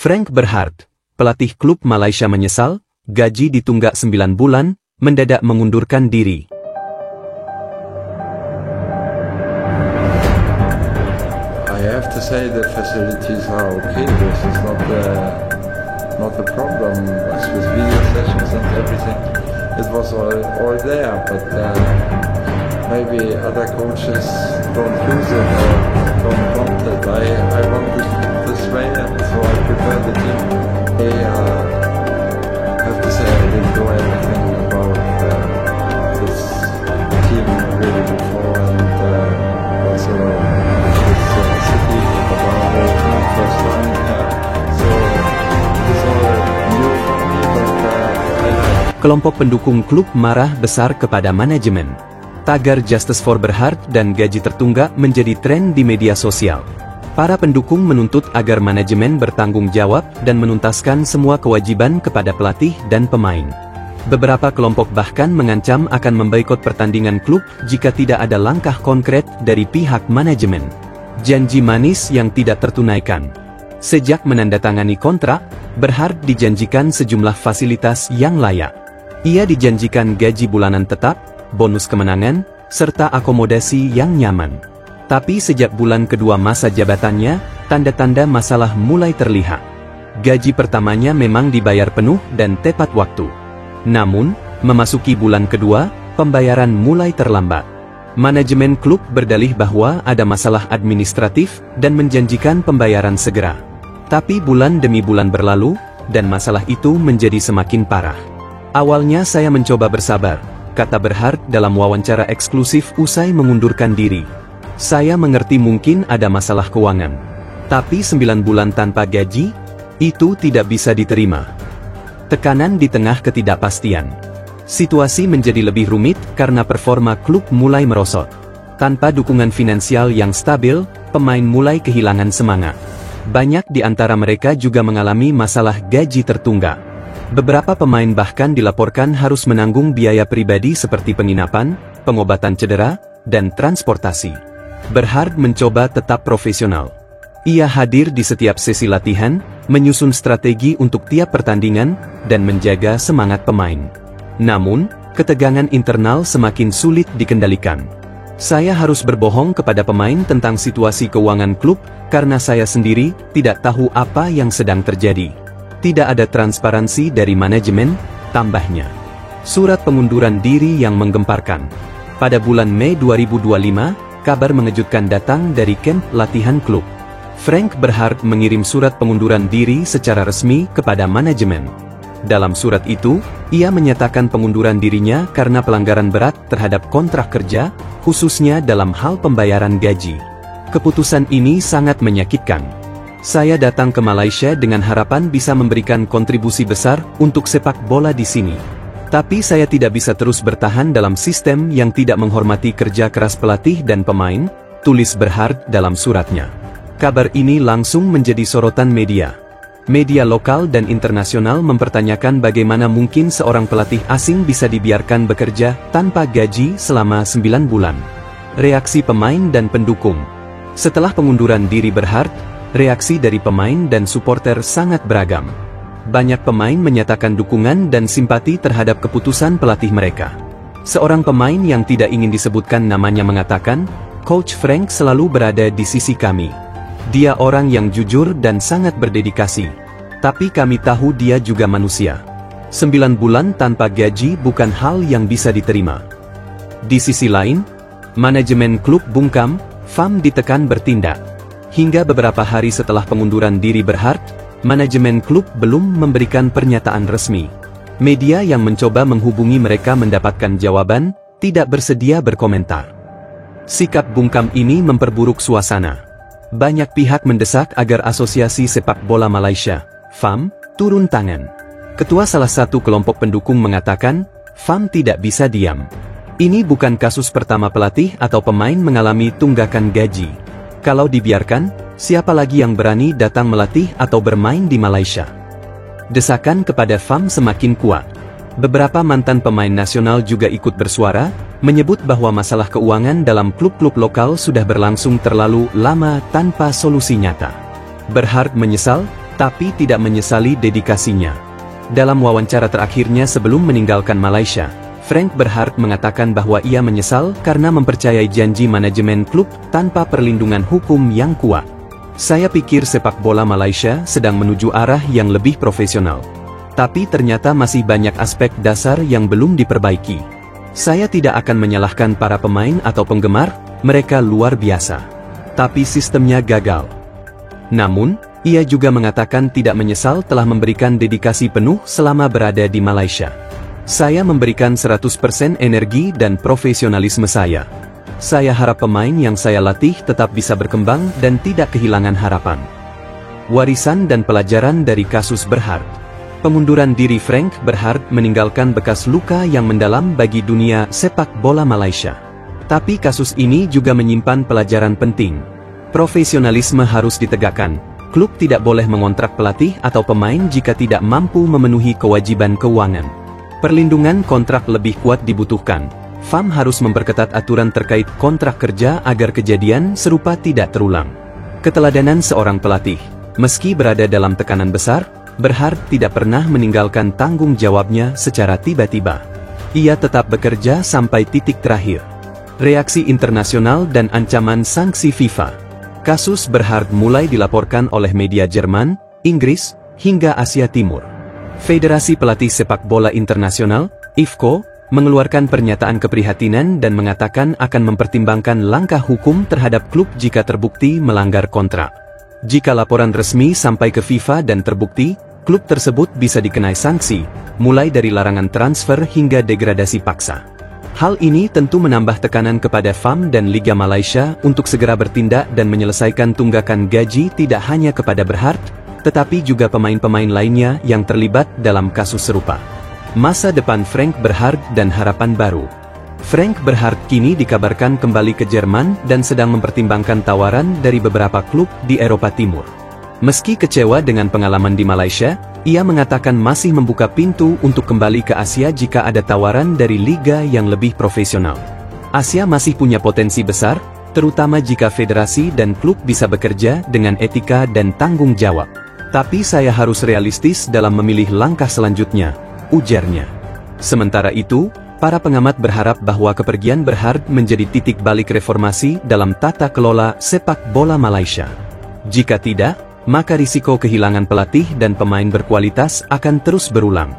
Frank Berhard, pelatih klub Malaysia menyesal, gaji ditunggak 9 bulan, mendadak mengundurkan diri. I have to say the facilities are okay. This is not the problem. As with video sessions and everything, it was all there. But maybe other coaches don't use it or don't want it. I want it this way, and so I prefer the team. I have to say I didn't know everything about this team really before, and also this city about my first time. So it's all new for me, but I like. Kelompok pendukung klub marah besar kepada manajemen. Tagar Justice for Berhard dan gaji tertunggak menjadi tren di media sosial. Para pendukung menuntut agar manajemen bertanggung jawab dan menuntaskan semua kewajiban kepada pelatih dan pemain. Beberapa kelompok bahkan mengancam akan memboikot pertandingan klub jika tidak ada langkah konkret dari pihak manajemen. Janji manis yang tidak tertunaikan. Sejak menandatangani kontrak, Berhard dijanjikan sejumlah fasilitas yang layak. Ia dijanjikan gaji bulanan tetap, bonus kemenangan, serta akomodasi yang nyaman. Tapi sejak bulan kedua masa jabatannya, tanda-tanda masalah mulai terlihat. Gaji pertamanya memang dibayar penuh dan tepat waktu. Namun, memasuki bulan kedua, pembayaran mulai terlambat. Manajemen klub berdalih bahwa ada masalah administratif dan menjanjikan pembayaran segera. Tapi bulan demi bulan berlalu, dan masalah itu menjadi semakin parah. Awalnya saya mencoba bersabar, kata Berhard dalam wawancara eksklusif usai mengundurkan diri. Saya mengerti mungkin ada masalah keuangan. Tapi 9 bulan tanpa gaji, itu tidak bisa diterima. Tekanan di tengah ketidakpastian. Situasi menjadi lebih rumit karena performa klub mulai merosot. Tanpa dukungan finansial yang stabil, pemain mulai kehilangan semangat. Banyak di antara mereka juga mengalami masalah gaji tertunggak. Beberapa pemain bahkan dilaporkan harus menanggung biaya pribadi seperti penginapan, pengobatan cedera, dan transportasi. Berhard mencoba tetap profesional. Ia hadir di setiap sesi latihan, menyusun strategi untuk tiap pertandingan, dan menjaga semangat pemain. Namun, ketegangan internal semakin sulit dikendalikan. Saya harus berbohong kepada pemain tentang situasi keuangan klub, karena saya sendiri tidak tahu apa yang sedang terjadi. Tidak ada transparansi dari manajemen, tambahnya. Surat pengunduran diri yang menggemparkan. Pada bulan Mei 2025, kabar mengejutkan datang dari kamp latihan klub. Frank Berhard mengirim surat pengunduran diri secara resmi kepada manajemen. Dalam surat itu, ia menyatakan pengunduran dirinya karena pelanggaran berat terhadap kontrak kerja, khususnya dalam hal pembayaran gaji. Keputusan ini sangat menyakitkan. Saya datang ke Malaysia dengan harapan bisa memberikan kontribusi besar untuk sepak bola di sini. Tapi saya tidak bisa terus bertahan dalam sistem yang tidak menghormati kerja keras pelatih dan pemain, tulis Berhard dalam suratnya. Kabar ini langsung menjadi sorotan media. Media lokal dan internasional mempertanyakan bagaimana mungkin seorang pelatih asing bisa dibiarkan bekerja tanpa gaji selama 9 bulan. Reaksi pemain dan pendukung. Setelah pengunduran diri Berhard, reaksi dari pemain dan supporter sangat beragam. Banyak pemain menyatakan dukungan dan simpati terhadap keputusan pelatih mereka. Seorang pemain yang tidak ingin disebutkan namanya mengatakan, Coach Frank selalu berada di sisi kami. Dia orang yang jujur dan sangat berdedikasi. Tapi kami tahu dia juga manusia. 9 bulan tanpa gaji bukan hal yang bisa diterima. Di sisi lain, manajemen klub bungkam, FAM ditekan bertindak. Hingga beberapa hari setelah pengunduran diri Berhard, manajemen klub belum memberikan pernyataan resmi. Media yang mencoba menghubungi mereka mendapatkan jawaban, tidak bersedia berkomentar. Sikap bungkam ini memperburuk suasana. Banyak pihak mendesak agar Asosiasi Sepak Bola Malaysia, FAM, turun tangan. Ketua salah satu kelompok pendukung mengatakan, FAM tidak bisa diam. Ini bukan kasus pertama pelatih atau pemain mengalami tunggakan gaji. Kalau dibiarkan, siapa lagi yang berani datang melatih atau bermain di Malaysia? Desakan kepada FAM semakin kuat. Beberapa mantan pemain nasional juga ikut bersuara, menyebut bahwa masalah keuangan dalam klub-klub lokal sudah berlangsung terlalu lama tanpa solusi nyata. Berhard menyesal, tapi tidak menyesali dedikasinya. Dalam wawancara terakhirnya sebelum meninggalkan Malaysia, Frank Berhart mengatakan bahwa ia menyesal karena mempercayai janji manajemen klub tanpa perlindungan hukum yang kuat. Saya pikir sepak bola Malaysia sedang menuju arah yang lebih profesional. Tapi ternyata masih banyak aspek dasar yang belum diperbaiki. Saya tidak akan menyalahkan para pemain atau penggemar, mereka luar biasa. Tapi sistemnya gagal. Namun, ia juga mengatakan tidak menyesal telah memberikan dedikasi penuh selama berada di Malaysia. Saya memberikan 100% energi dan profesionalisme saya. Saya harap pemain yang saya latih tetap bisa berkembang dan tidak kehilangan harapan. Warisan dan pelajaran dari kasus Berhart. Pengunduran diri Frank Berhart meninggalkan bekas luka yang mendalam bagi dunia sepak bola Malaysia. Tapi kasus ini juga menyimpan pelajaran penting. Profesionalisme harus ditegakkan. Klub tidak boleh mengontrak pelatih atau pemain jika tidak mampu memenuhi kewajiban keuangan. Perlindungan kontrak lebih kuat dibutuhkan. FAM harus memperketat aturan terkait kontrak kerja agar kejadian serupa tidak terulang. Keteladanan seorang pelatih. Meski berada dalam tekanan besar, Berhart tidak pernah meninggalkan tanggung jawabnya secara tiba-tiba. Ia tetap bekerja sampai titik terakhir. Reaksi internasional dan ancaman sanksi FIFA. Kasus Berhart mulai dilaporkan oleh media Jerman, Inggris, hingga Asia Timur. Federasi Pelatih Sepak Bola Internasional, IFCO, mengeluarkan pernyataan keprihatinan dan mengatakan akan mempertimbangkan langkah hukum terhadap klub jika terbukti melanggar kontrak. Jika laporan resmi sampai ke FIFA dan terbukti, klub tersebut bisa dikenai sanksi, mulai dari larangan transfer hingga degradasi paksa. Hal ini tentu menambah tekanan kepada FAM dan Liga Malaysia untuk segera bertindak dan menyelesaikan tunggakan gaji tidak hanya kepada Berhart, tetapi juga pemain-pemain lainnya yang terlibat dalam kasus serupa. Masa depan Frank Berhart dan harapan baru. Frank Berhart kini dikabarkan kembali ke Jerman dan sedang mempertimbangkan tawaran dari beberapa klub di Eropa Timur. Meski kecewa dengan pengalaman di Malaysia, ia mengatakan masih membuka pintu untuk kembali ke Asia jika ada tawaran dari liga yang lebih profesional. Asia masih punya potensi besar, terutama jika federasi dan klub bisa bekerja dengan etika dan tanggung jawab. Tapi saya harus realistis dalam memilih langkah selanjutnya, ujarnya. Sementara itu, para pengamat berharap bahwa kepergian Berhart menjadi titik balik reformasi dalam tata kelola sepak bola Malaysia. Jika tidak, maka risiko kehilangan pelatih dan pemain berkualitas akan terus berulang.